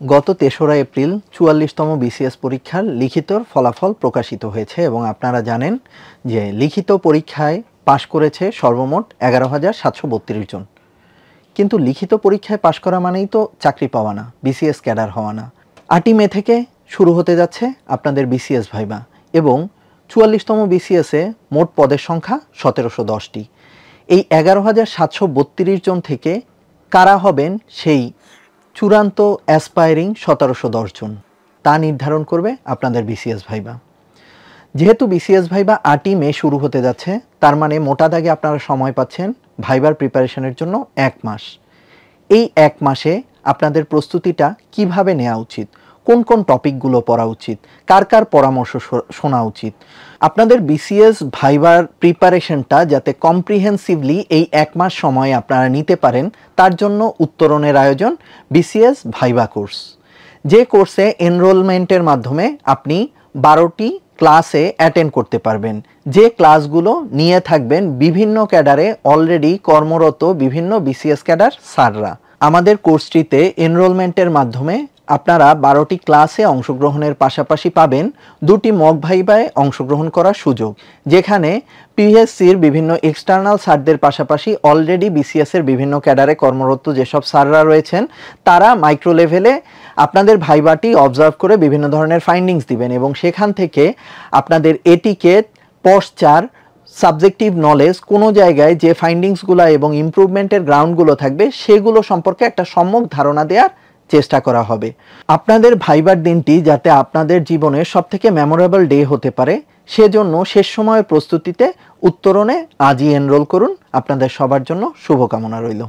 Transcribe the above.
গত ৩রা April ৪৪তম BCS পরীক্ষার লিখিতর ফলাফল প্রকাশিত হয়েছে এবং আপনারা জানেন যে লিখিত পরীক্ষায় পাশ করেছে সর্বমোট ১১,৭৩২ জন। কিন্তু লিখিত পরীক্ষায় পাশ করা মানেই তো চাকরি পাওয়া না, বিসিএস ক্যাডার হওয়া না। ৮ই মে থেকে শুরু হতে যাচ্ছে আপনাদের বিসিএস ভাইবা এবং ৪৪তম বিসিএসে মোট পদের সংখ্যা ১৭১০টি। এই ১১,৭৩২ জন থেকে কারা হবেন সেই চূড়ান্ত অ্যাসপায়ারিং ১৭১০ জন তা নির্ধারণ করবে আপনাদের বিসিএস ভাইবা। যেহেতু বিসিএস ভাইবা ৮ই মে শুরু হতে যাচ্ছে, তার মানে মোটা দাগে আপনারা সময় পাচ্ছেন ভাইবার প্রিপারেশনের জন্য ১ মাস। এই ১ মাসে আপনাদের প্রস্তুতিটা কিভাবে নেওয়া উচিত, কোন কোন টপিকগুলো পড়া উচিত, কার কার পরামর্শ শোনা উচিত, আপনাদের বিসিএস ভাইবার প্রিপারেশনটা যাতে কম্প্রিহেন্সিভলি এই ১ মাস সময় আপনারা নিতে পারেন, তার জন্য উত্তরণের আয়োজন বিসিএস ভাইবা কোর্স। যে কোর্সে এনরোলমেন্টের মাধ্যমে আপনি ১২টি ক্লাসে অ্যাটেন্ড করতে পারবেন, যে ক্লাসগুলো নিয়ে থাকবেন বিভিন্ন ক্যাডারে অলরেডি কর্মরত বিভিন্ন বিসিএস ক্যাডার স্যাররা। আমাদের কোর্সটিতে এনরোলমেন্টের মাধ্যমে আপনারা ১২টি ক্লাসে অংশগ্রহণের পাশাপাশি পাবেন ২টি মক ভাইবায় অংশগ্রহণ করার সুযোগ, যেখানে পিএসসির বিভিন্ন এক্সটার্নাল স্যারদের পাশাপাশি অলরেডি বিসিএসের বিভিন্ন ক্যাডারে কর্মরত যেসব স্যাররা রয়েছেন তারা মাইক্রো লেভেলে আপনাদের ভাইবাটি অবজার্ভ করে বিভিন্ন ধরনের ফাইন্ডিংস দিবেন এবং সেখান থেকে আপনাদের এটিকেট, পশ্চার, সাবজেক্টিভ নলেজ, কোনো জায়গায় যে ফাইন্ডিংসগুলো এবং ইমপ্রুভমেন্টের গ্রাউন্ডগুলো থাকবে সেগুলো সম্পর্কে একটা সম্যক ধারণা দেওয়ার চেষ্টা করা হবে। আপনাদের ভাইবার দিনটি যাতে আপনাদের জীবনের সবথেকে মেমোরেবল ডে হতে পারে, সেজন্য শেষ সময়ের প্রস্তুতিতে উত্তরণে আজই এনরোল করুন। আপনাদের সবার জন্য শুভকামনা রইল।